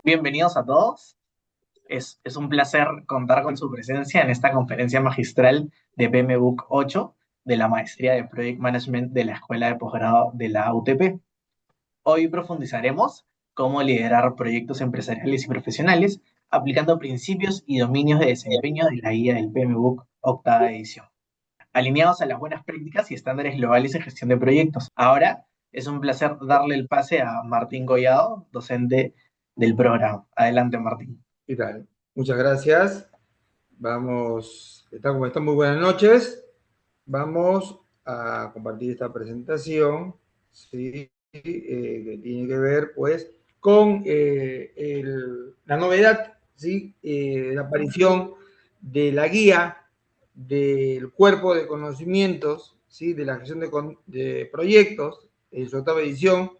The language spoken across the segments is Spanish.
Bienvenidos a todos. Es un placer contar con su presencia en esta conferencia magistral de PMBOK 8 de la Maestría de Project Management de la Escuela de Posgrado de la UTP. Hoy profundizaremos cómo liderar proyectos empresariales y profesionales aplicando principios y dominios de desempeño de la guía del PMBOK octava edición, alineados a las buenas prácticas y estándares globales de gestión de proyectos. Ahora es un placer darle el pase a Martín Collado, docente del programa. Adelante, Martín. ¿Qué tal? Muchas gracias. Vamos, ¿qué tal? ¿Cómo están? Muy buenas noches. Vamos a compartir esta presentación, ¿sí? Que tiene que ver, pues, con la novedad, ¿sí? La aparición de la guía del cuerpo de conocimientos, ¿sí? De la gestión de proyectos, en su octava edición,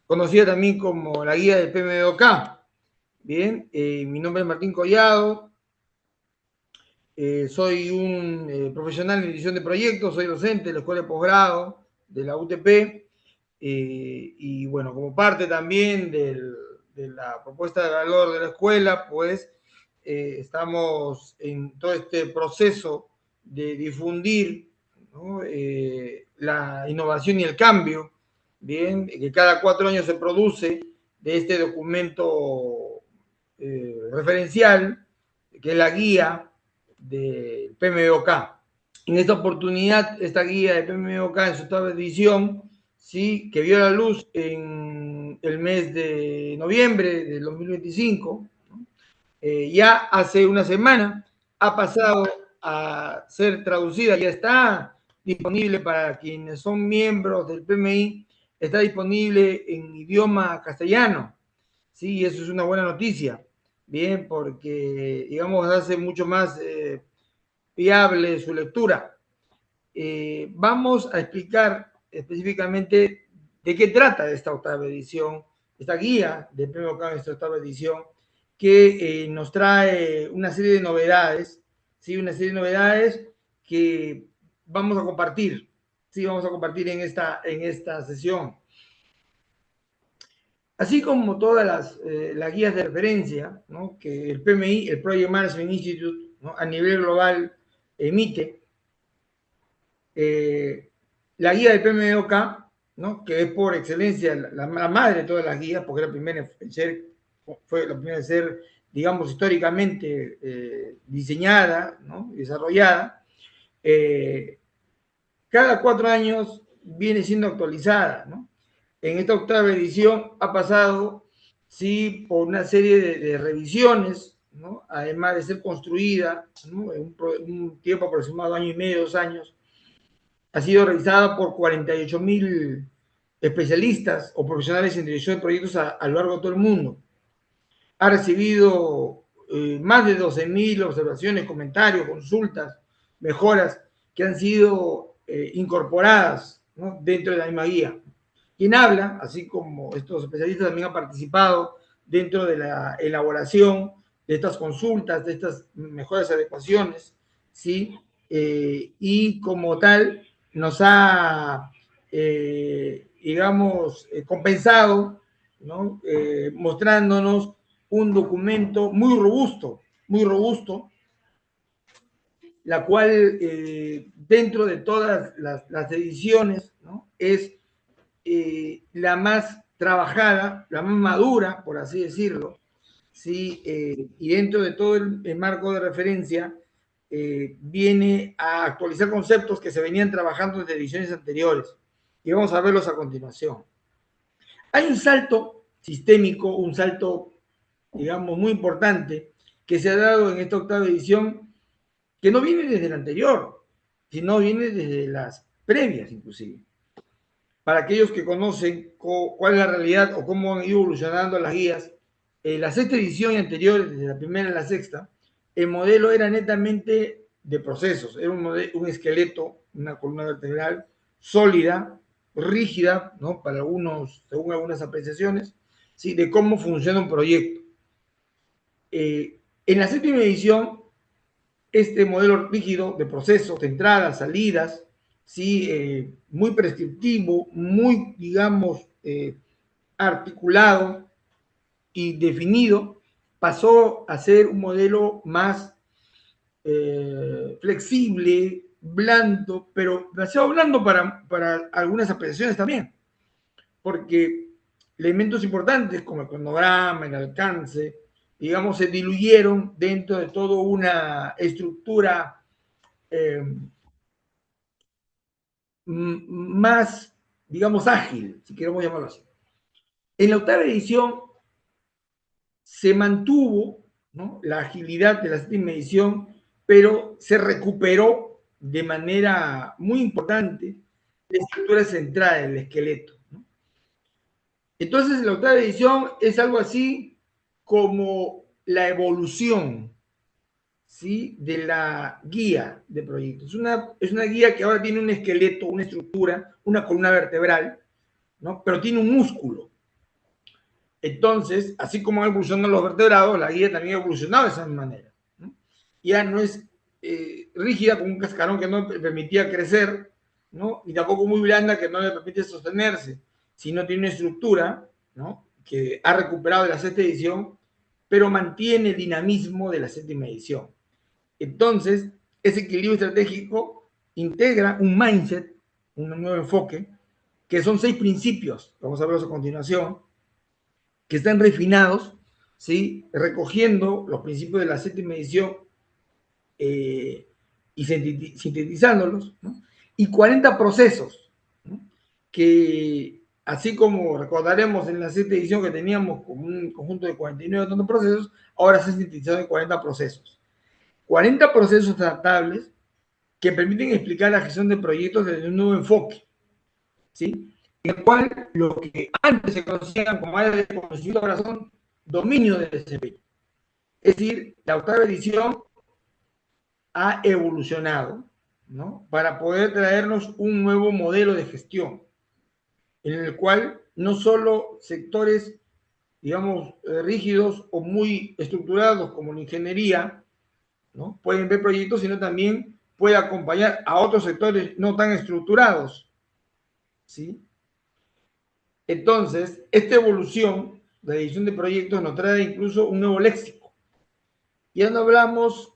conocida también como la guía del PMBOK. Bien, mi nombre es Martín Collado, soy un profesional en edición de proyectos, soy docente de la Escuela de Posgrado de la UTP y bueno, como parte también de la propuesta de valor de la escuela, pues estamos en todo este proceso de difundir, ¿no? La innovación y el cambio, bien, que cada 4 años se produce de este documento referencial, que es la guía del PMBOK. En esta oportunidad, esta guía de PMBOK en su octava edición, ¿sí? Que vio la luz en el mes de noviembre del 2025, ¿no? Ya hace una semana ha pasado a ser traducida, ya está disponible para quienes son miembros del PMI, está disponible en idioma castellano. Sí, eso es una buena noticia. Bien, porque, digamos, hace mucho más viable su lectura. Vamos a explicar específicamente de qué trata esta octava edición, esta guía de Premio Octava, esta octava edición, que nos trae una serie de novedades, ¿sí? Una serie de novedades que vamos a compartir, ¿sí? Vamos a compartir en esta sesión. Así como todas las guías de referencia, ¿no? Que el PMI, el Project Management Institute, ¿no? A nivel global emite, la guía del PMBOK, ¿no? Que es por excelencia la madre de todas las guías, porque fue la primera en ser, digamos, históricamente diseñada, ¿no? Desarrollada. Cada 4 años viene siendo actualizada, ¿no? En esta octava edición ha pasado, sí, por una serie de revisiones, ¿no? Además de ser construida, ¿no? En un tiempo aproximado, 1 año y medio, 2 años, ha sido revisada por 48.000 especialistas o profesionales en dirección de proyectos a lo largo de todo el mundo. Ha recibido más de 12.000 observaciones, comentarios, consultas, mejoras que han sido incorporadas, ¿no? Dentro de la misma guía. Quien habla, así como estos especialistas, también ha participado dentro de la elaboración de estas consultas, de estas mejores adecuaciones, ¿sí? Y como tal, nos ha, digamos, compensado, ¿no? Mostrándonos un documento muy robusto, la cual dentro de todas las ediciones, ¿no? Es la más trabajada, la más madura, por así decirlo, ¿sí? Y dentro de todo el marco de referencia, viene a actualizar conceptos que se venían trabajando desde ediciones anteriores. Y vamos a verlos a continuación. Hay un salto sistémico, un salto, digamos, muy importante que se ha dado en esta octava edición, que no viene desde la anterior, sino viene desde las previas, inclusive. Para aquellos que conocen cuál es la realidad o cómo han ido evolucionando las guías, la sexta edición y anterior, desde la primera a la sexta, el modelo era netamente de procesos, era un esqueleto, una columna vertebral sólida, rígida, ¿no? Para algunos, según algunas apreciaciones, ¿sí? De cómo funciona un proyecto. En la séptima edición, este modelo rígido de procesos, de entradas, salidas, ¿sí? Muy prescriptivo, muy, digamos, articulado, y definido, pasó a ser un modelo más flexible, blando, pero demasiado blando para algunas apreciaciones también, porque elementos importantes como el cronograma, el alcance, digamos, se diluyeron dentro de toda una estructura eh, más, digamos, ágil, si queremos llamarlo así. En la octava edición se mantuvo, ¿no?, la agilidad de la séptima edición, pero se recuperó de manera muy importante la estructura central, el esqueleto, ¿no? Entonces, la octava edición es algo así como la evolución, ¿sí?, de la guía de proyectos. Es una guía que ahora tiene un esqueleto, una estructura, una columna vertebral, ¿no?, pero tiene un músculo. Entonces, así como evolucionan los vertebrados, la guía también ha evolucionado de esa manera, ¿no? Ya no es rígida como un cascarón que no permitía crecer, ¿no?, y tampoco muy blanda que no le permite sostenerse, sino tiene una estructura, ¿no?, que ha recuperado de la sexta edición, pero mantiene el dinamismo de la séptima edición. Entonces, ese equilibrio estratégico integra un mindset, un nuevo enfoque, que son 6 principios, vamos a verlos a continuación, que están refinados, ¿sí?, recogiendo los principios de la séptima edición y sintetizándolos, ¿no?, y 40 procesos, ¿no?, que así como recordaremos en la sexta edición que teníamos como un conjunto de 49 tantos procesos, ahora se han sintetizado en 40 procesos. 40 procesos tratables que permiten explicar la gestión de proyectos desde un nuevo enfoque, ¿sí?, en el cual lo que antes se conocían como áreas de conocimiento ahora son dominios de desempeño. Es decir, la octava edición ha evolucionado, ¿no?, para poder traernos un nuevo modelo de gestión, en el cual no solo sectores, digamos, rígidos o muy estructurados como la ingeniería, ¿no?, pueden ver proyectos, sino también puede acompañar a otros sectores no tan estructurados, ¿sí? Entonces, esta evolución de edición de proyectos nos trae incluso un nuevo léxico. Ya no hablamos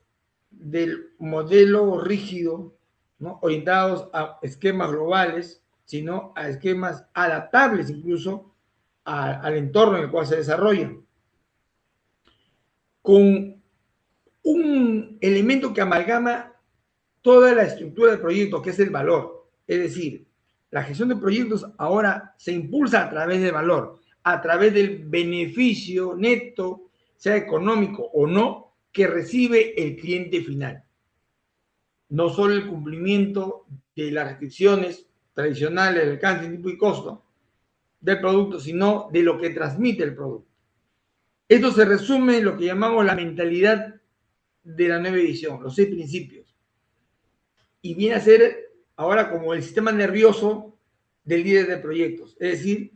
del modelo rígido, ¿no?, orientados a esquemas globales, sino a esquemas adaptables incluso al entorno en el cual se desarrollan, con un elemento que amalgama toda la estructura del proyecto, que es el valor. Es decir, la gestión de proyectos ahora se impulsa a través del valor, a través del beneficio neto, sea económico o no, que recibe el cliente final. No solo el cumplimiento de las restricciones tradicionales de alcance, tipo y costo del producto, sino de lo que transmite el producto. Esto se resume en lo que llamamos la mentalidad de la nueva edición, los 6 principios. Y viene a ser ahora como el sistema nervioso del líder de proyectos, es decir,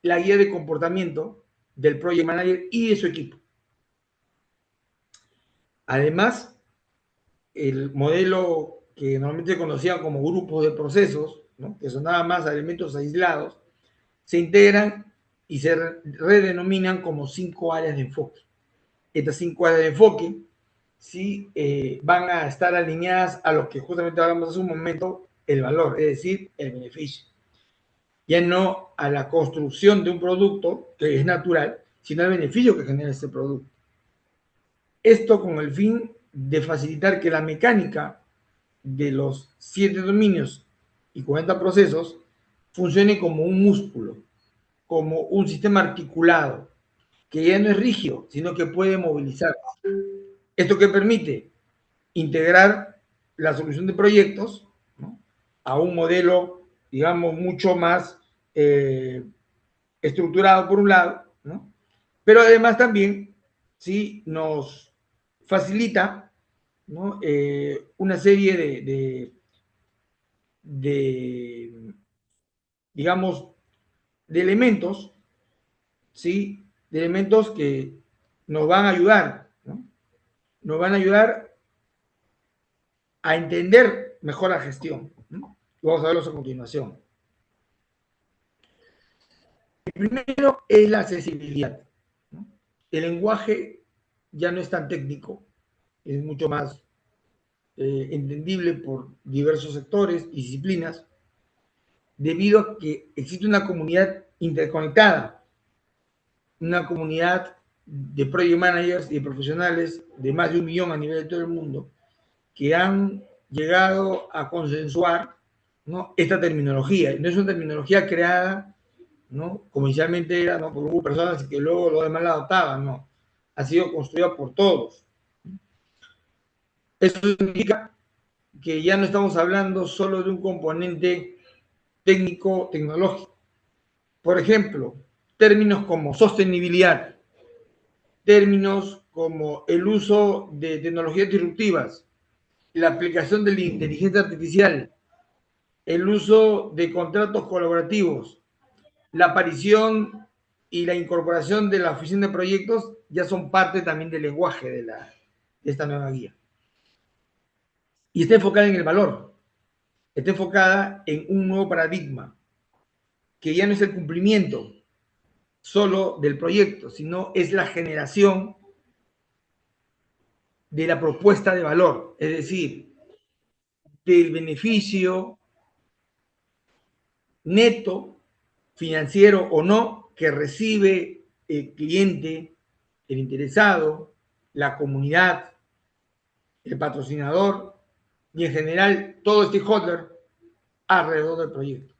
la guía de comportamiento del project manager y de su equipo. Además, el modelo que normalmente se conocía como grupos de procesos, ¿no?, que sonaba más a elementos aislados, se integran y se redenominan como 5 áreas de enfoque. Estas 5 áreas de enfoque sí van a estar alineadas a lo que justamente hablamos hace un momento, el valor, es decir, el beneficio. Ya no a la construcción de un producto que es natural, sino al beneficio que genera ese producto. Esto con el fin de facilitar que la mecánica de los 7 dominios y 40 procesos funcione como un músculo, como un sistema articulado, que ya no es rígido, sino que puede movilizar. ¿Esto qué permite? Integrar la solución de proyectos, ¿no?, a un modelo, digamos, mucho más estructurado por un lado, ¿no?, pero además también sí nos facilita, ¿no?, una serie de, digamos, de elementos, ¿sí?, de elementos que nos van a ayudar, ¿no?, nos van a ayudar a entender mejor la gestión, ¿no? Vamos a verlos a continuación. El primero es la accesibilidad, ¿no? el lenguaje ya no es tan técnico, es mucho más entendible por diversos sectores y disciplinas, debido a que existe una comunidad interconectada, una comunidad de project managers y de profesionales de más de 1 millón a nivel de todo el mundo, que han llegado a consensuar, ¿no?, esta terminología. No es una terminología creada, ¿no?, como inicialmente era, ¿no?, por un grupo de personas que luego los demás la adoptaban, no. Ha sido construida por todos. Eso significa que ya no estamos hablando solo de un componente técnico-tecnológico. Por ejemplo, términos como sostenibilidad, términos como el uso de tecnologías disruptivas, la aplicación de la inteligencia artificial, el uso de contratos colaborativos, la aparición y la incorporación de la oficina de proyectos ya son parte también del lenguaje de esta nueva guía. Y está enfocada en el valor, está enfocada en un nuevo paradigma, que ya no es el cumplimiento solo del proyecto, sino es la generación de la propuesta de valor, es decir, del beneficio neto, financiero o no, que recibe el cliente, el interesado, la comunidad, el patrocinador y en general todo stakeholder alrededor del proyecto.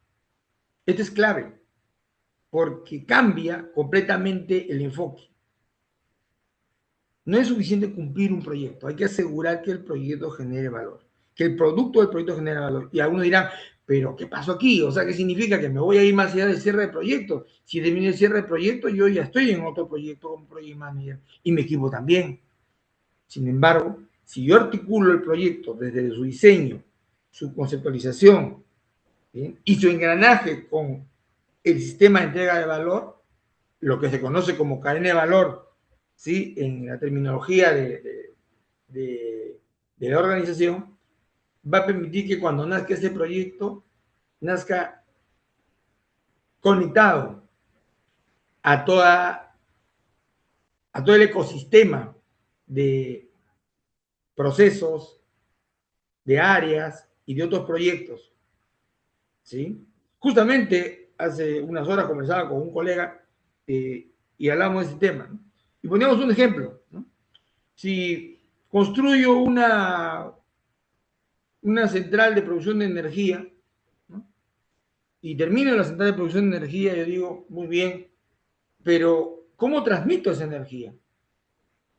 Esto es clave porque cambia completamente el enfoque. No es suficiente cumplir un proyecto, hay que asegurar que el proyecto genere valor, que el producto del proyecto genere valor. Y algunos dirán, pero ¿qué pasó aquí? O sea, ¿qué significa? Que me voy a ir más allá del cierre de proyecto. Si termino el cierre de proyecto, yo ya estoy en otro proyecto como project manager y mi equipo también. Sin embargo, si yo articulo el proyecto desde su diseño, su conceptualización, ¿sí?, y su engranaje con el sistema de entrega de valor, lo que se conoce como cadena de valor, ¿sí?, en la terminología de la organización, va a permitir que cuando nazca este proyecto, nazca conectado a, a todo el ecosistema de procesos, de áreas y de otros proyectos, ¿sí? Justamente hace unas horas conversaba con un colega y hablamos de ese tema, ¿no? Y poníamos un ejemplo, ¿no? Si construyo una central de producción de energía, ¿no?, y termino la central de producción de energía, yo digo, muy bien, pero ¿cómo transmito esa energía?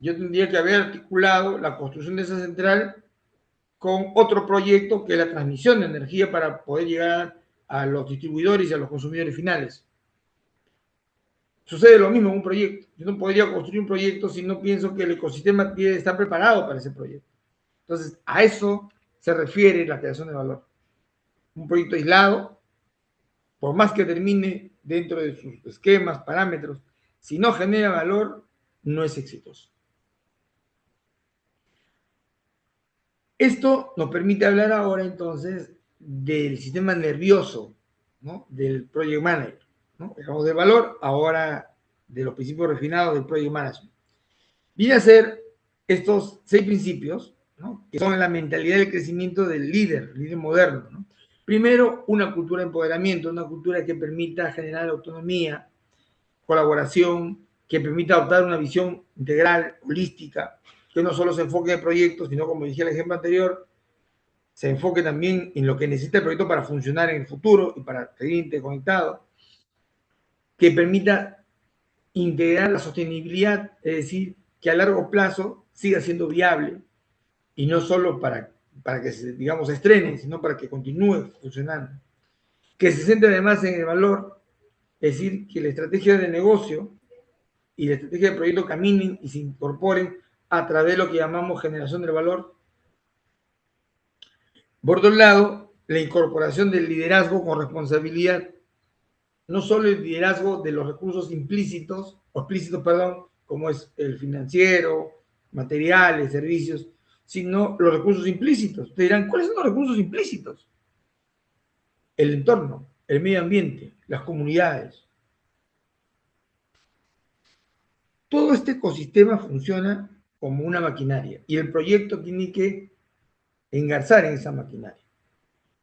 Yo tendría que haber articulado la construcción de esa central con otro proyecto que es la transmisión de energía para poder llegar a los distribuidores y a los consumidores finales. Sucede lo mismo en un proyecto. Yo no podría construir un proyecto si no pienso que el ecosistema tiene que estar preparado para ese proyecto. Entonces, a eso se refiere la creación de valor. Un proyecto aislado, por más que termine dentro de sus esquemas, parámetros, si no genera valor, no es exitoso. Esto nos permite hablar ahora entonces del sistema nervioso, ¿no?, del Project Manager, ¿no? Dejamos de valor, ahora de los principios refinados del Project Management. Viene a ser estos 6 principios, ¿no?, que son la mentalidad del crecimiento del líder moderno, ¿no? Primero, una cultura de empoderamiento, una cultura que permita generar autonomía, colaboración, que permita adoptar una visión integral, holística, que no solo se enfoque en proyectos, sino, como dije en el ejemplo anterior, se enfoque también en lo que necesita el proyecto para funcionar en el futuro y para seguir interconectado, que permita integrar la sostenibilidad, es decir, que a largo plazo siga siendo viable y no solo para que se, digamos, se estrene, sino para que continúe funcionando. Que se centre además en el valor, es decir, que la estrategia de negocio y la estrategia de proyecto caminen y se incorporen a través de lo que llamamos generación del valor. Por otro lado, la incorporación del liderazgo con responsabilidad, no solo el liderazgo de los recursos implícitos, o explícitos, perdón, como es el financiero, materiales, servicios, sino los recursos implícitos. Ustedes dirán, ¿cuáles son los recursos implícitos? El entorno, el medio ambiente, las comunidades. todo este ecosistema funciona como una maquinaria y el proyecto tiene que engarzar en esa maquinaria.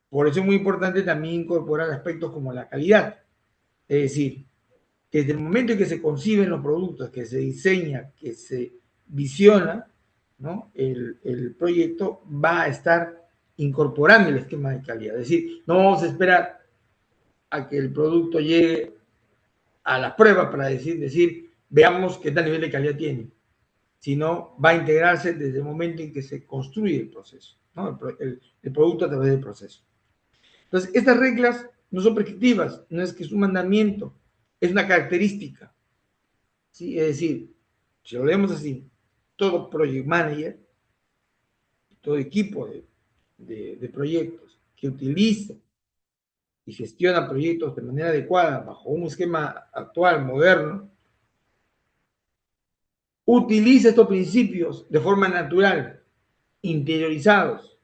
Por eso es muy importante también incorporar aspectos como la calidad. Es decir, que desde el momento en que se conciben los productos, que se diseña, que se visiona, ¿no? El proyecto va a estar incorporando el esquema de calidad. Es decir, no vamos a esperar a que el producto llegue a la prueba para decir veamos qué tal nivel de calidad tiene, sino va a integrarse desde el momento en que se construye el proceso, ¿no? El producto a través del proceso. Entonces, estas reglas no son prescriptivas, no es que es un mandamiento, es una característica. ¿Sí? Es decir, si lo leemos así, todo project manager, todo equipo de proyectos que utiliza y gestiona proyectos de manera adecuada bajo un esquema actual, moderno, utiliza estos principios de forma natural, interiorizados,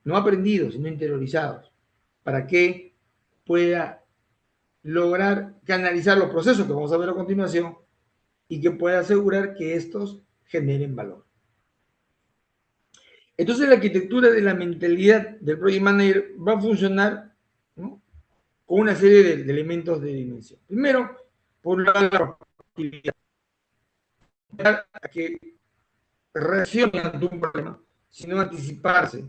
no aprendidos, sino interiorizados, para que pueda lograr canalizar los procesos que vamos a ver a continuación y que pueda asegurar que estos generen valor. Entonces la arquitectura de la mentalidad del Project Manager va a funcionar, ¿no? Con una serie de elementos de dimensión. Primero, por un lado, la proactividad, a que reaccione ante un problema, sino anticiparse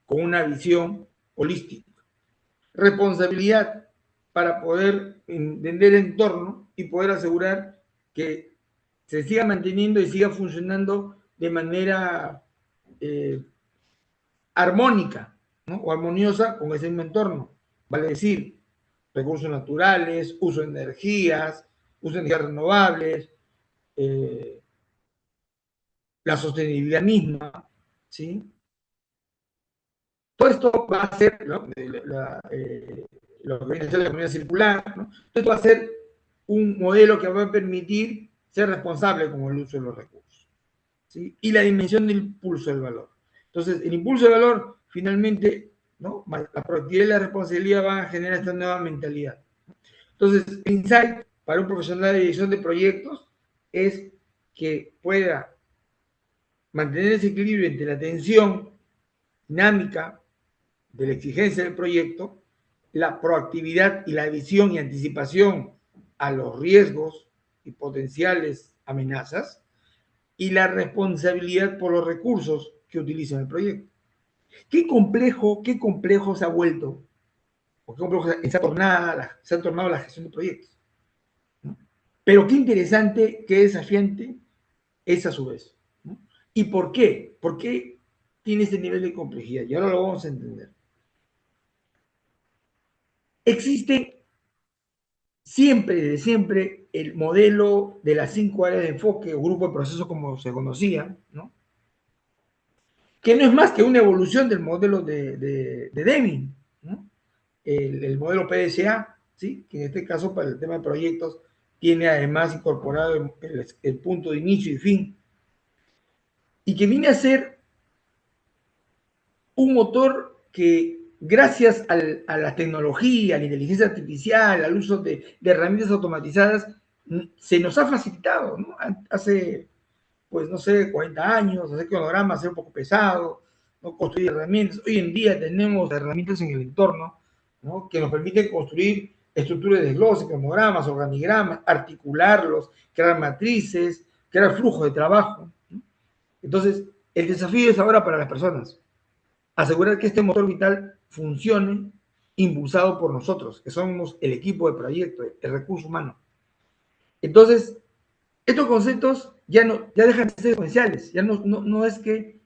con una visión holística. Responsabilidad para poder entender el entorno y poder asegurar que se siga manteniendo y siga funcionando de manera armónica, ¿no? O armoniosa con ese mismo entorno. Vale decir, recursos naturales, uso de energías, uso de energías renovables, la sostenibilidad misma, ¿sí? Todo esto va a ser, ¿no? Lo que viene a ser la economía circular, ¿no? Esto va a ser un modelo que va a permitir ser responsable con el uso de los recursos, ¿sí? Y la dimensión del impulso del valor. Entonces, el impulso del valor, finalmente, ¿no? La proactividad y la responsabilidad van a generar esta nueva mentalidad. Entonces, el insight para un profesional de dirección de proyectos es que pueda mantener ese equilibrio entre la atención dinámica de la exigencia del proyecto, la proactividad y la visión y anticipación a los riesgos y potenciales amenazas, y la responsabilidad por los recursos que utiliza el proyecto. Qué complejo se ha vuelto, o qué complejo se ha tornado la gestión de proyectos. ¿No? Pero qué interesante, qué desafiante es a su vez. ¿No? ¿Y por qué? ¿Por qué tiene este nivel de complejidad? Y ahora lo vamos a entender. Existe siempre, desde siempre, el modelo de las 5 áreas de enfoque o grupo de procesos como se conocía, ¿no? Que no es más que una evolución del modelo de Deming, ¿no? El modelo PDCA, ¿sí? Que en este caso para el tema de proyectos tiene además incorporado el punto de inicio y fin, y que viene a ser un motor que gracias a la tecnología, a la inteligencia artificial, al uso de herramientas automatizadas, se nos ha facilitado, ¿no? Hace, pues no sé, 40 años, hacer cronogramas era un poco pesado, no construir herramientas. Hoy en día tenemos herramientas en el entorno, ¿no? Que nos permiten construir estructuras de desglose, cronogramas, organigramas, articularlos, crear matrices, crear flujos de trabajo, ¿no? Entonces, el desafío es ahora para las personas asegurar que este motor vital funcione impulsado por nosotros, que somos el equipo de proyecto, el recurso humano. Entonces, estos conceptos ya dejan de ser esenciales, ya no es que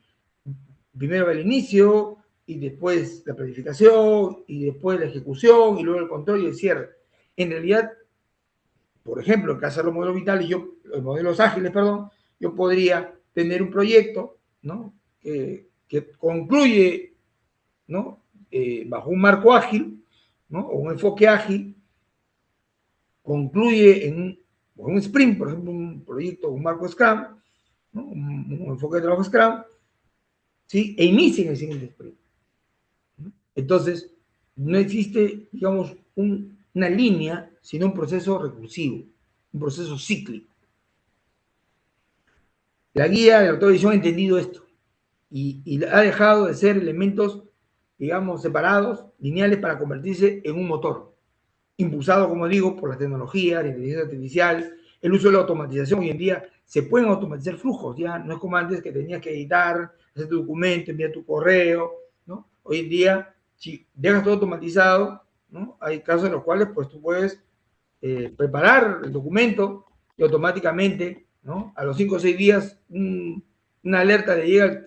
primero el inicio y después la planificación y después la ejecución y luego el control y el cierre. En realidad, por ejemplo, en caso de los modelos vitales, los modelos ágiles, perdón, yo podría tener un proyecto, ¿no? Que concluye, ¿no? Bajo un marco ágil, ¿no? O un enfoque ágil, concluye en un sprint, por ejemplo, un proyecto, un marco Scrum, ¿no? Un enfoque de trabajo Scrum, ¿sí? E inicia en el siguiente sprint, ¿no? Entonces, no existe, digamos, una línea, sino un proceso recursivo, un proceso cíclico. La guía de la octava edición ha entendido esto y ha dejado de ser elementos, digamos, separados, lineales, para convertirse en un motor, impulsado, como digo, por la tecnología, la inteligencia artificial, el uso de la automatización. Hoy en día se pueden automatizar flujos, ya no es como antes que tenías que editar, hacer tu documento, enviar tu correo, ¿no? Hoy en día, si dejas todo automatizado, ¿no? Hay casos en los cuales pues tú puedes preparar el documento y automáticamente, ¿no? A los 5 o 6 días, una alerta le llega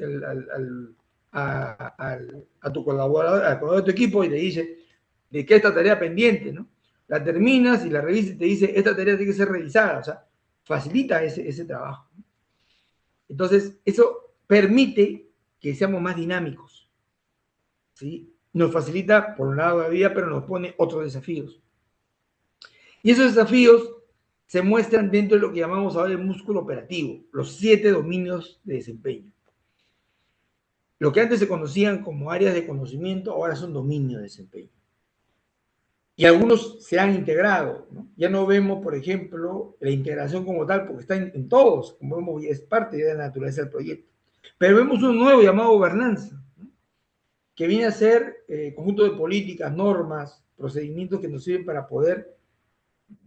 a tu colaborador, al colaborador de tu equipo, y te dice de que esta tarea pendiente, ¿no? La terminas y la revisas y te dice, esta tarea tiene que ser revisada, o sea, facilita ese trabajo. Entonces, eso permite que seamos más dinámicos, ¿sí? Nos facilita, por un lado, la vida, pero nos pone otros desafíos. Y esos desafíos se muestran dentro de lo que llamamos ahora el músculo operativo, los 7 dominios de desempeño. Lo que antes se conocían como áreas de conocimiento, ahora son dominios de desempeño. Y algunos se han integrado, ¿no? Ya no vemos, por ejemplo, la integración como tal, porque está en todos, como vemos, es parte de la naturaleza del proyecto. Pero vemos un nuevo llamado gobernanza, ¿no? Que viene a ser conjunto de políticas, normas, procedimientos que nos sirven para poder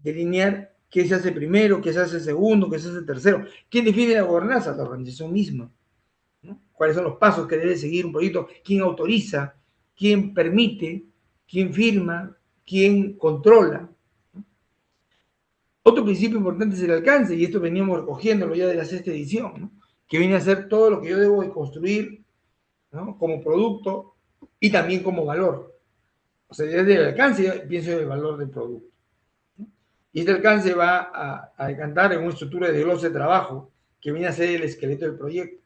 delinear qué se hace primero, qué se hace segundo, qué se hace tercero. ¿Quién define la gobernanza? La organización misma, ¿no? ¿Cuáles son los pasos que debe seguir un proyecto? ¿Quién autoriza? ¿Quién permite? ¿Quién firma? ¿Quién controla? Otro principio importante es el alcance, y esto veníamos recogiéndolo ya de la sexta edición, ¿no? Que viene a ser todo lo que yo debo de construir, ¿no? Como producto y también como valor. O sea, desde el alcance ya pienso en el valor del producto. Y este alcance va a decantar en una estructura de desglose de trabajo que viene a ser el esqueleto del proyecto.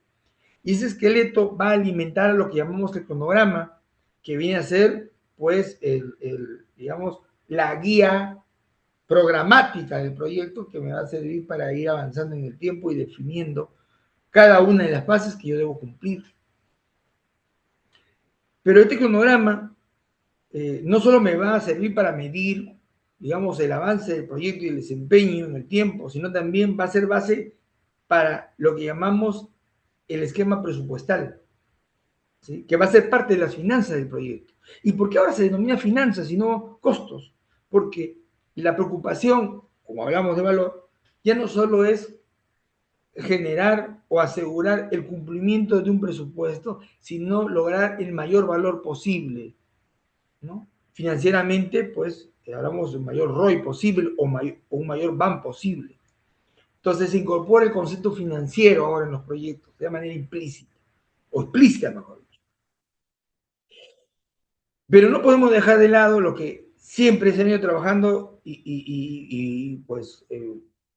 Y ese esqueleto va a alimentar lo que llamamos el cronograma, que viene a ser, pues, digamos, la guía programática del proyecto, que me va a servir para ir avanzando en el tiempo y definiendo cada una de las fases que yo debo cumplir. Pero este cronograma no solo me va a servir para medir, digamos, el avance del proyecto y el desempeño en el tiempo, sino también va a ser base para lo que llamamos el esquema presupuestal, ¿sí? Que va a ser parte de las finanzas del proyecto. ¿Y por qué ahora se denomina finanzas y no costos? Porque la preocupación, como hablamos de valor, ya no solo es generar o asegurar el cumplimiento de un presupuesto, sino lograr el mayor valor posible, ¿no? Financieramente, pues hablamos de un mayor ROI posible o un mayor BAM posible. Entonces se incorpora el concepto financiero ahora en los proyectos de manera implícita, o explícita, mejor dicho. Pero no podemos dejar de lado lo que siempre se ha venido trabajando y pues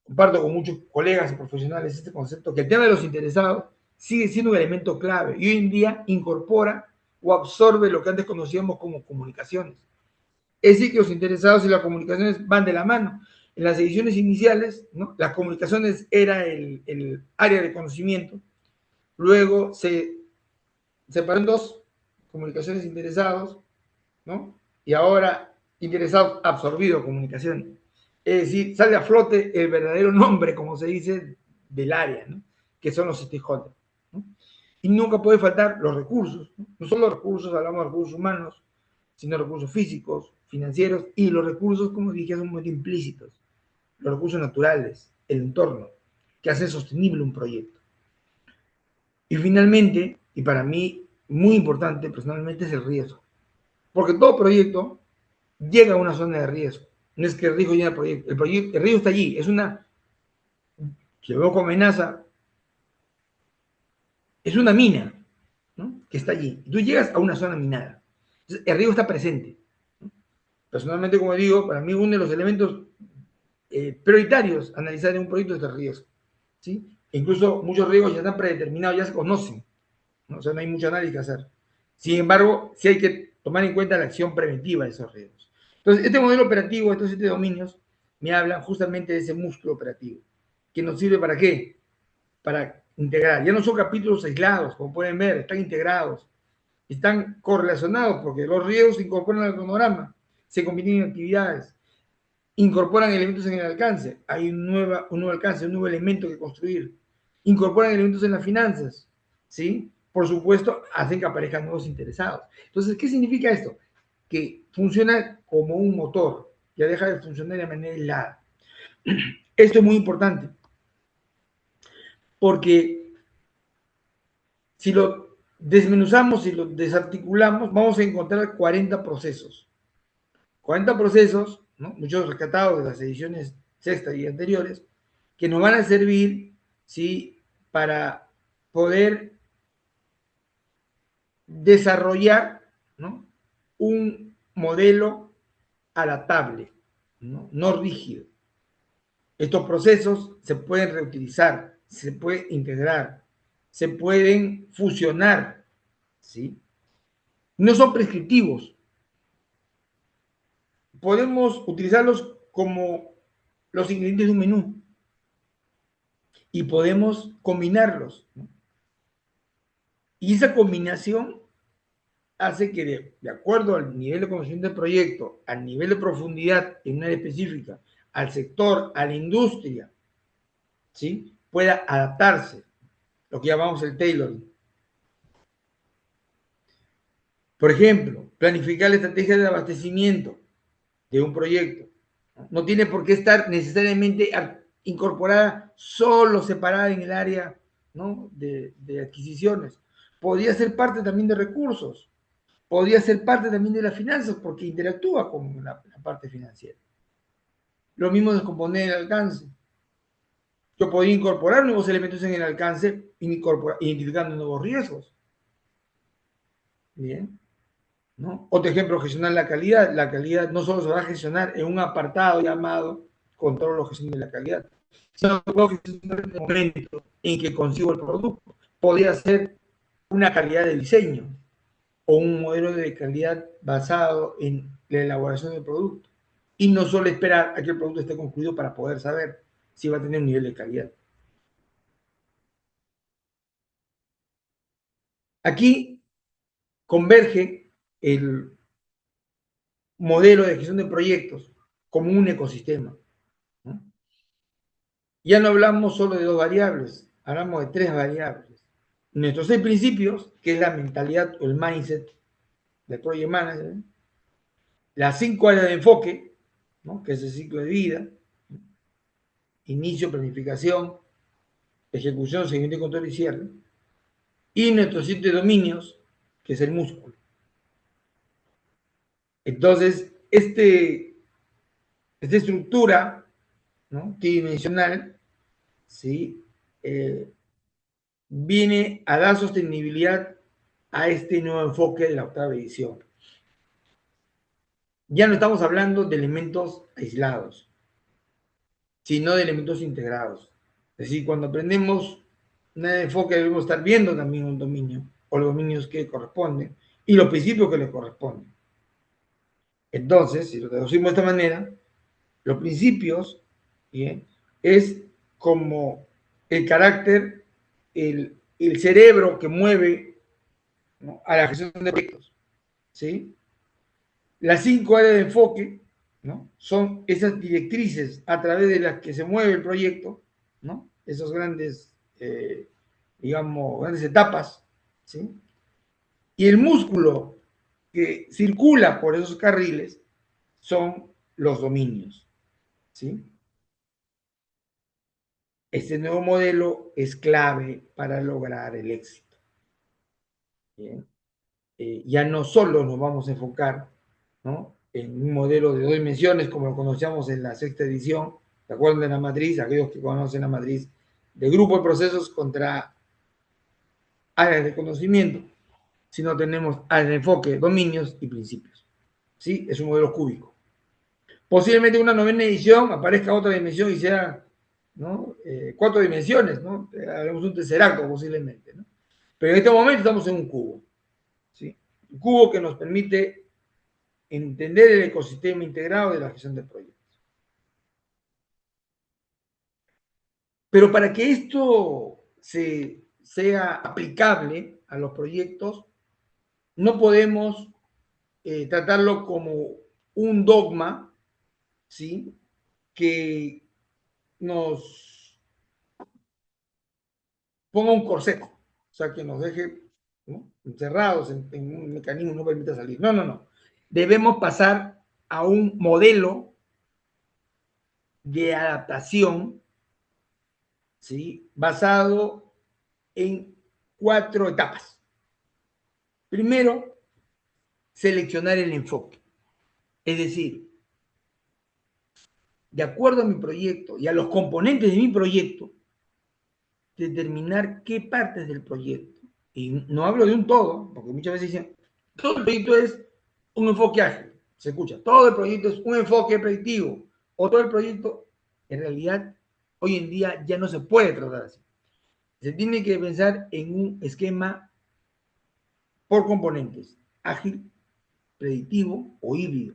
comparto con muchos colegas y profesionales este concepto, que el tema de los interesados sigue siendo un elemento clave y hoy en día incorpora o absorbe lo que antes conocíamos como comunicaciones. Es decir, que los interesados y las comunicaciones van de la mano. En las ediciones iniciales, ¿no? Las comunicaciones era el área de conocimiento, luego se separó en dos, comunicaciones interesados, ¿no? Y ahora interesados absorbido comunicación. Es decir, sale a flote el verdadero nombre, como se dice, del área, ¿no? Que son los stakeholders, ¿no? Y nunca puede faltar los recursos, ¿no? No solo los recursos, hablamos de recursos humanos, sino recursos físicos, financieros y los recursos, como dije, son muy implícitos, los recursos naturales, el entorno, que hace sostenible un proyecto. Y finalmente, y para mí muy importante personalmente, es el riesgo. Porque todo proyecto llega a una zona de riesgo. No es que el riesgo llegue al proyecto. El riesgo está allí. Es una, si lo veo como amenaza, es una mina, ¿no? Que está allí. Y tú llegas a una zona minada. Entonces, el riesgo está presente, ¿no? Personalmente, como digo, para mí uno de los elementos prioritarios a analizar en un proyecto es el riesgo, ¿sí? E incluso muchos riesgos ya están predeterminados, ya se conocen, ¿no? O sea, no hay mucho análisis que hacer. Sin embargo, sí hay que tomar en cuenta la acción preventiva de esos riesgos. Entonces, este modelo operativo, estos 7 dominios, me hablan justamente de ese músculo operativo, que nos sirve para qué? Para integrar. Ya no son capítulos aislados, como pueden ver, están integrados, están correlacionados, porque los riesgos se incorporan al cronograma, se combinan en actividades, incorporan elementos en el alcance, hay un nuevo alcance, un nuevo elemento que construir. incorporan elementos en las finanzas, ¿sí? Por supuesto, hacen que aparezcan nuevos interesados. Entonces, ¿qué significa esto? Que funciona como un motor, ya deja de funcionar de manera aislada. Esto es muy importante, porque si lo desmenuzamos y lo desarticulamos, vamos a encontrar 40 procesos. 40 procesos, ¿no? Muchos rescatados de las ediciones sexta y anteriores, que nos van a servir, ¿sí? Para poder desarrollar, ¿no? Un modelo adaptable, ¿no? No rígido. Estos procesos se pueden reutilizar, se pueden integrar, se pueden fusionar, ¿sí? No son prescriptivos. Podemos utilizarlos como los ingredientes de un menú y podemos combinarlos, ¿no? Y esa combinación hace que de acuerdo al nivel de conocimiento del proyecto, al nivel de profundidad en una área específica, al sector, a la industria, ¿sí? Pueda adaptarse, lo que llamamos el tailoring. Por ejemplo, planificar la estrategia de abastecimiento de un proyecto. No tiene por qué estar necesariamente incorporada solo separada en el área, ¿no? de adquisiciones. Podría ser parte también de recursos, podría ser parte también de las finanzas porque interactúa con la parte financiera. Lo mismo descomponer el alcance. Yo podría incorporar nuevos elementos en el alcance identificando nuevos riesgos. Bien. ¿No? Otro ejemplo, gestionar la calidad. La calidad no solo se va a gestionar en un apartado llamado control o gestión de la calidad, sino que puedo gestionar en el momento en que consigo el producto. Podría ser una calidad de diseño o un modelo de calidad basado en la elaboración del producto. Y no solo esperar a que el producto esté concluido para poder saber si va a tener un nivel de calidad. Aquí converge el modelo de gestión de proyectos como un ecosistema, ¿no? Ya no hablamos solo de dos variables, hablamos de tres variables. Nuestros seis principios, que es la mentalidad o el mindset del project manager, las cinco áreas de enfoque, ¿no? Que es el ciclo de vida, inicio, planificación, ejecución, seguimiento, control y cierre, y nuestros siete dominios, que es el músculo. Entonces, esta estructura, ¿no? Tridimensional, ¿sí? Viene a dar sostenibilidad a este nuevo enfoque de la octava edición. Ya no estamos hablando de elementos aislados, sino de elementos integrados. Es decir, cuando aprendemos un enfoque debemos estar viendo también un dominio o los dominios que corresponden y los principios que le corresponden. Entonces, si lo traducimos de esta manera, los principios, ¿bien? Es como el carácter, el cerebro que mueve, ¿no? A la gestión de proyectos, ¿sí? Las cinco áreas de enfoque, ¿no? Son esas directrices a través de las que se mueve el proyecto, ¿no? Esas grandes, digamos, grandes etapas, ¿sí? Y el músculo que circula por esos carriles son los dominios, ¿sí? Este nuevo modelo es clave para lograr el éxito. ¿Bien? Ya no solo nos vamos a enfocar, ¿no? En un modelo de dos dimensiones como lo conocíamos en la sexta edición, ¿de acuerdo? De la matriz, aquellos que conocen la matriz de grupo de procesos contra áreas de conocimiento, sino tenemos áreas de enfoque, dominios y principios. ¿Sí? Es un modelo cúbico. Posiblemente en una novena edición aparezca otra dimensión y sea, ¿no? Cuatro dimensiones, ¿no? Haremos un tercer acto posiblemente, ¿no? Pero en este momento estamos en un cubo, ¿sí? Un cubo que nos permite entender el ecosistema integrado de la gestión de proyectos. Pero para que esto sea aplicable a los proyectos, no podemos tratarlo como un dogma, ¿sí? Que nos ponga un corset, o sea, que nos deje, ¿no?, encerrados en un mecanismo y no permita salir. No, no, no. Debemos pasar a un modelo de adaptación, ¿sí?, basado en 4 etapas. Primero, seleccionar el enfoque. Es decir, de acuerdo a mi proyecto y a los componentes de mi proyecto, determinar qué partes del proyecto. Y no hablo de un todo, porque muchas veces dicen, todo el proyecto es un enfoque ágil. Se escucha, todo el proyecto es un enfoque predictivo. O todo el proyecto, en realidad, hoy en día ya no se puede tratar así. Se tiene que pensar en un esquema por componentes, ágil, predictivo o híbrido,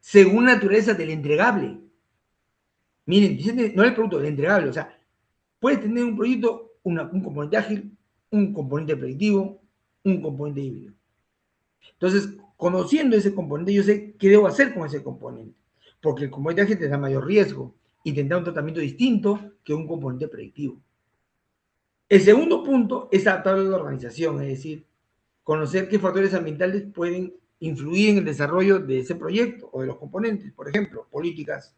según la naturaleza del entregable. Miren, no el producto, el entregable. O sea, puedes tener un proyecto, un componente ágil, un componente predictivo, un componente híbrido. Entonces, conociendo ese componente, yo sé qué debo hacer con ese componente. Porque el componente ágil tendrá mayor riesgo y tendrá un tratamiento distinto que un componente predictivo. El segundo punto es adaptable a la organización, es decir, conocer qué factores ambientales pueden influir en el desarrollo de ese proyecto o de los componentes. Por ejemplo, políticas,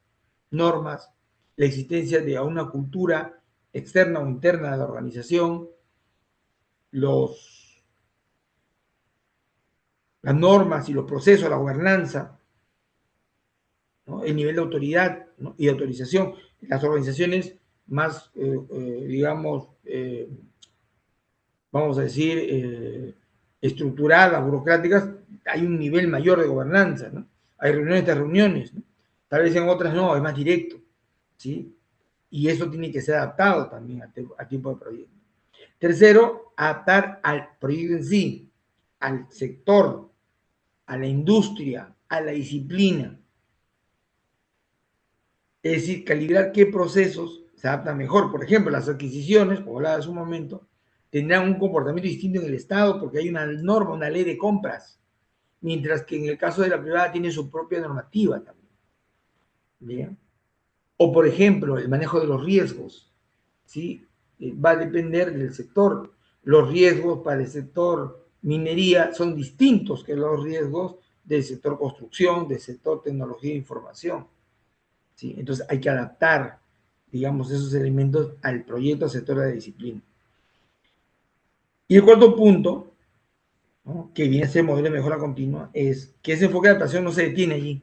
normas, la existencia de una cultura externa o interna de la organización, los, las normas y los procesos, la gobernanza, ¿no?, el nivel de autoridad, ¿no?, y de autorización. Las organizaciones más, digamos, vamos a decir, estructuradas, burocráticas, hay un nivel mayor de gobernanza, ¿no? Hay reuniones de reuniones, ¿no? Tal vez en otras no, es más directo, ¿sí? Y eso tiene que ser adaptado también al tiempo de proyecto. Tercero, adaptar al proyecto en sí, al sector, a la industria, a la disciplina. Es decir, calibrar qué procesos se adaptan mejor. Por ejemplo, las adquisiciones, como hablaba hace un momento, tendrán un comportamiento distinto en el Estado porque hay una norma, una ley de compras, mientras que en el caso de la privada tiene su propia normativa también. ¿Bien? O, por ejemplo, el manejo de los riesgos, ¿sí? Va a depender del sector. Los riesgos para el sector minería son distintos que los riesgos del sector construcción, del sector tecnología e información, ¿sí? Entonces hay que adaptar, digamos, esos elementos al proyecto, al sector de la disciplina. Y el cuarto punto, ¿no?, que viene a ser el modelo de mejora continua, es que ese enfoque de adaptación no se detiene allí,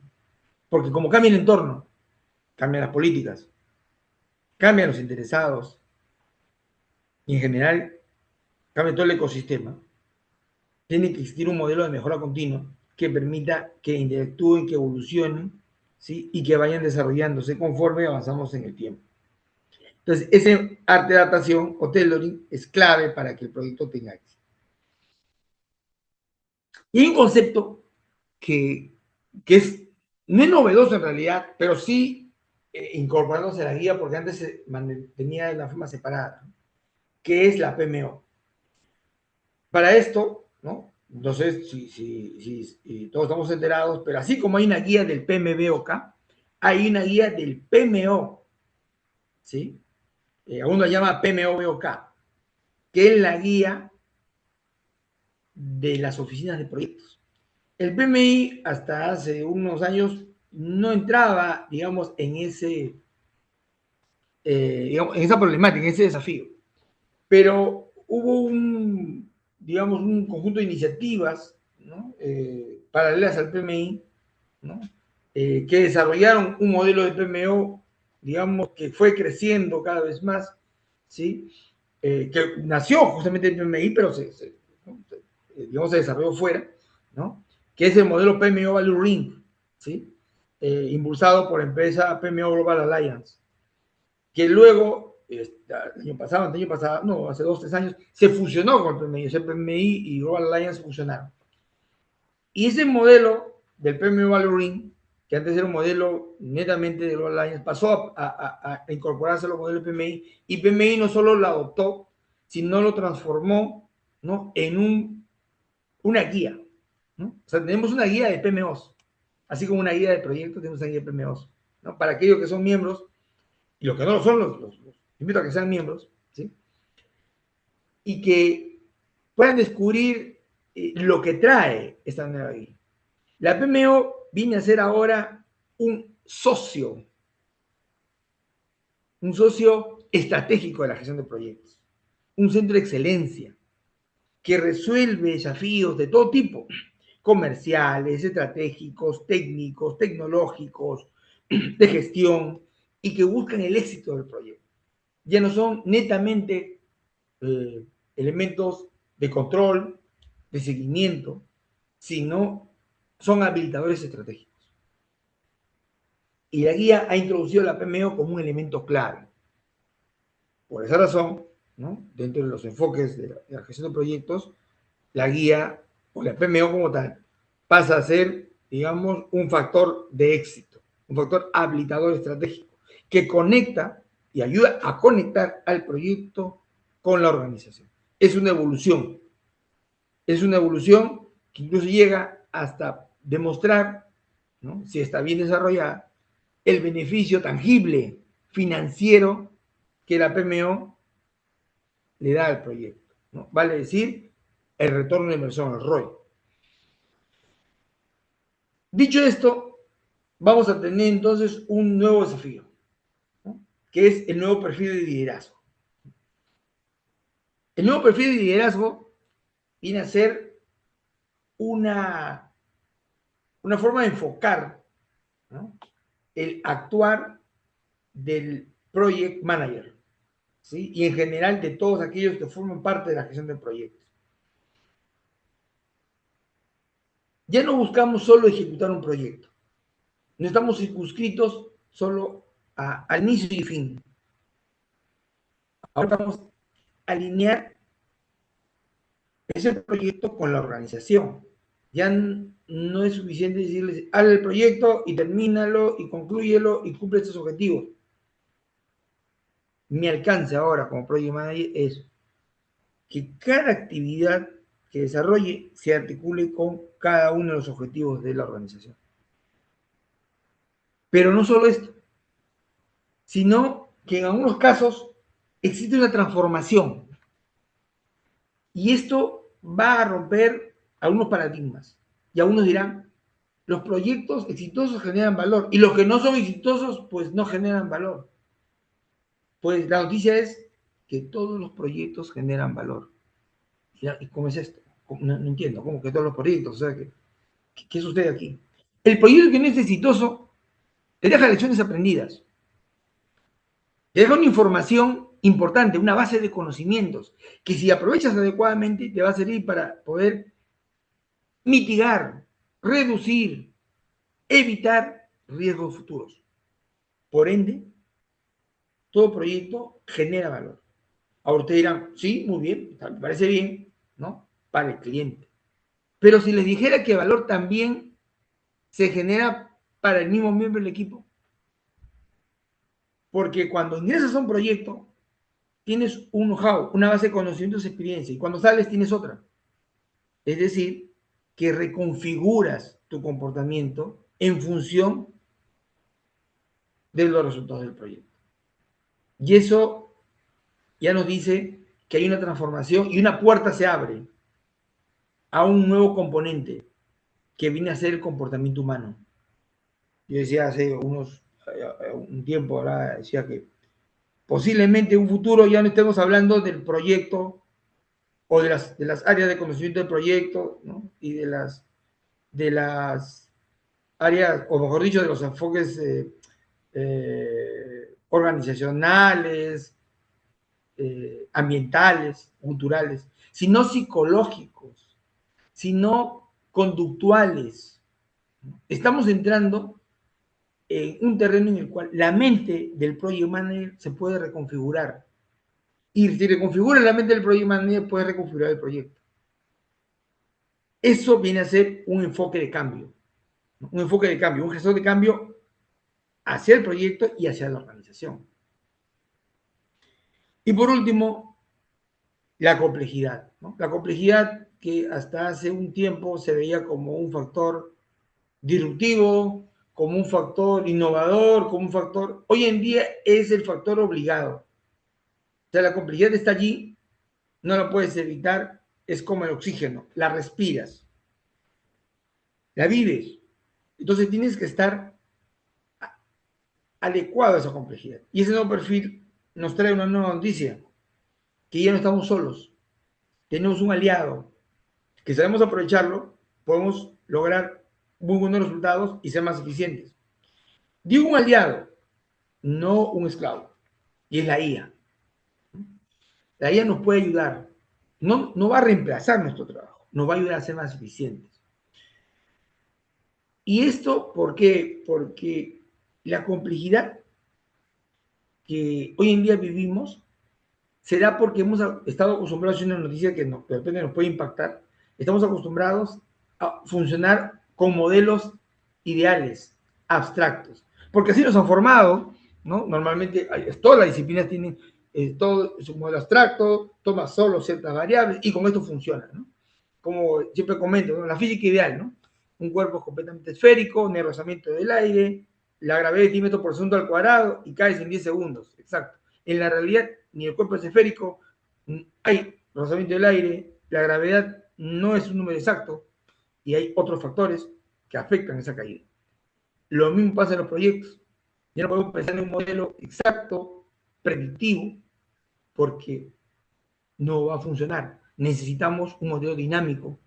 porque como cambia el entorno, cambian las políticas, cambian los interesados, y en general cambia todo el ecosistema. Tiene que existir un modelo de mejora continua que permita que interactúen, que evolucionen, ¿sí?, y que vayan desarrollándose conforme avanzamos en el tiempo. Entonces, ese arte de adaptación o tailoring es clave para que el proyecto tenga éxito. Y hay un concepto que, no es novedoso en realidad, pero sí incorporándose a la guía, porque antes se mantenía de una forma separada, ¿no?, que es la PMO. Para esto, ¿no?, no sé si todos estamos enterados, pero así como hay una guía del PMBOK, hay una guía del PMO, ¿sí? Uno la llama PMOBOK, que es la guía de las oficinas de proyectos. El PMI hasta hace unos años no entraba, digamos, digamos, en esa problemática, en ese desafío. Pero hubo digamos, un conjunto de iniciativas, ¿no?, paralelas al PMI, ¿no?, que desarrollaron un modelo de PMO, digamos, que fue creciendo cada vez más, ¿sí? Que nació justamente el PMI, pero ¿no?, digamos, se desarrolló fuera, ¿no?, que es el modelo PMO Value Ring, ¿sí? Impulsado por la empresa PMO Global Alliance, que luego, el año pasado, no, hace 2 o 3 años, se fusionó con el PMI, o sea, el PMI y Global Alliance fusionaron. Y ese modelo del PMI Value Ring, que antes era un modelo netamente de Global Alliance, pasó a incorporarse a los modelos de PMI, y PMI no solo lo adoptó, sino lo transformó, ¿no?, en una guía, ¿no? O sea, tenemos una guía de PMOs, así como una guía de proyectos, tenemos una guía de PMOs, ¿no?, para aquellos que son miembros, y los que no lo son, los invito a que sean miembros, ¿sí? y que puedan descubrir lo que trae esta nueva guía. La PMO viene a ser ahora un socio estratégico de la gestión de proyectos, un centro de excelencia que resuelve desafíos de todo tipo, comerciales, estratégicos, técnicos, tecnológicos, de gestión, y que buscan el éxito del proyecto. Ya no son netamente elementos de control, de seguimiento, sino son habilitadores estratégicos. Y la guía ha introducido la PMO como un elemento clave. Por esa razón, ¿no?, dentro de los enfoques de la gestión de proyectos, la guía o la PMO como tal pasa a ser, digamos, un factor de éxito, un factor habilitador estratégico que conecta y ayuda a conectar al proyecto con la organización. Es una evolución que incluso llega hasta demostrar, ¿no?, si está bien desarrollada, el beneficio tangible financiero que la PMO le da al proyecto, ¿no? Vale decir, el retorno de inversión, el ROI. Dicho esto, vamos a tener entonces un nuevo desafío, ¿no?, que es el nuevo perfil de liderazgo. El nuevo perfil de liderazgo viene a ser una forma de enfocar, ¿no?, el actuar del project manager, ¿sí?, y en general de todos aquellos que forman parte de la gestión de proyectos. Ya no buscamos solo ejecutar un proyecto, no estamos circunscritos solo al inicio y fin. Ahora vamos a alinear ese proyecto con la organización. Ya no es suficiente decirles, haz el proyecto y termínalo y conclúyelo y cumple estos objetivos. Mi alcance ahora como Project Manager es que cada actividad que desarrolle se articule con cada uno de los objetivos de la organización. Pero no solo esto, sino que en algunos casos existe una transformación. Y esto va a romper algunos paradigmas. Y algunos dirán, los proyectos exitosos generan valor y los que no son exitosos, pues no generan valor. Pues la noticia es que todos los proyectos generan valor. ¿Y cómo es esto? No entiendo, ¿cómo que todos los proyectos? O sea, ¿qué sucede aquí? El proyecto que no es exitoso te deja lecciones aprendidas. Te deja una información importante, una base de conocimientos, que si aprovechas adecuadamente te va a servir para poder mitigar, reducir, evitar riesgos futuros. Por ende, todo proyecto genera valor. Ahora ustedes dirán, sí, muy bien, me parece bien, ¿no?, para el cliente. Pero si les dijera que valor también se genera para el mismo miembro del equipo, porque cuando ingresas a un proyecto, tienes un know-how, una base de conocimientos y experiencia, y cuando sales tienes otra. Es decir, que reconfiguras tu comportamiento en función de los resultados del proyecto. Y eso ya nos dice que hay una transformación y una puerta se abre a un nuevo componente que viene a ser el comportamiento humano. Yo decía hace un tiempo, ahora decía que posiblemente en un futuro ya no estemos hablando del proyecto o de las áreas de conocimiento del proyecto, ¿no?, y de las áreas, o mejor dicho, de los enfoques organizacionales, ambientales, culturales, sino psicológicos, sino conductuales. Estamos entrando en un terreno en el cual la mente del project manager se puede reconfigurar. Y si reconfigura la mente del project manager, puede reconfigurar el proyecto. Eso viene a ser un enfoque de cambio, un gestor de cambio hacia el proyecto y hacia la organización. Y por último, la complejidad, ¿no? La complejidad que hasta hace un tiempo se veía como un factor disruptivo, como un factor innovador, como un factor... Hoy en día es el factor obligado. O sea, la complejidad está allí, no la puedes evitar, es como el oxígeno, la respiras, la vives. Entonces tienes que estar adecuado a esa complejidad. Y ese nuevo perfil nos trae una nueva noticia, que ya no estamos solos, tenemos un aliado, que sabemos aprovecharlo, podemos lograr muy buenos resultados y ser más eficientes. Digo un aliado, no un esclavo, y es la IA. La IA nos puede ayudar, no va a reemplazar nuestro trabajo, nos va a ayudar a ser más eficientes. ¿Y esto por qué? Porque la complejidad que hoy en día vivimos se da porque hemos estado acostumbrados a una noticia que de repente nos puede impactar. Estamos acostumbrados a funcionar con modelos ideales, abstractos, porque así nos han formado, ¿no? Normalmente todas las disciplinas tienen todo su modelo abstracto, toma solo ciertas variables y con esto funciona, ¿no? Como siempre comento, ¿no? La física ideal, ¿no? Un cuerpo es completamente esférico, un rozamiento del aire, la gravedad de centímetro por segundo al cuadrado y caes en 10 segundos, exacto. En la realidad, ni el cuerpo es esférico, hay rozamiento del aire, la gravedad no es un número exacto y hay otros factores que afectan esa caída. Lo mismo pasa en los proyectos. Ya no podemos pensar en un modelo exacto, predictivo, porque no va a funcionar. Necesitamos un modelo dinámico,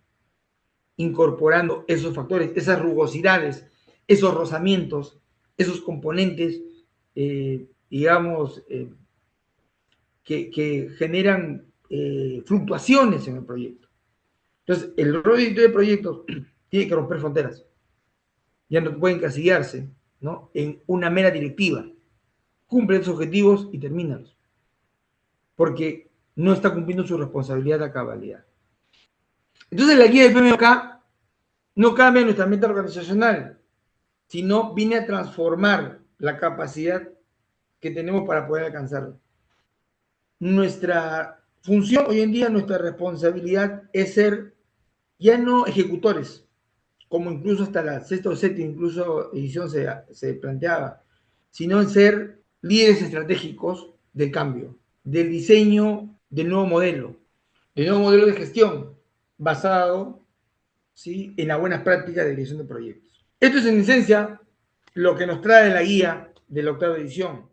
incorporando esos factores, esas rugosidades, esos rozamientos, esos componentes, digamos, que generan fluctuaciones en el proyecto. Entonces, el rol de proyectos tiene que romper fronteras. Ya no pueden encasillarse, ¿no?, en una mera directiva. Cumple esos objetivos y termínalos. Porque no está cumpliendo su responsabilidad a cabalidad. Entonces, la guía del PMOK no cambia nuestra meta organizacional, sino viene a transformar la capacidad que tenemos para poder alcanzarlo. Nuestra función hoy en día, nuestra responsabilidad es ser ya no ejecutores, como incluso hasta la sexta o séptima incluso edición se planteaba, sino en ser líderes estratégicos del cambio, del diseño del nuevo modelo de gestión basado, ¿sí?, en las buenas prácticas de dirección de proyectos. Esto es en esencia lo que nos trae la guía de la octava edición.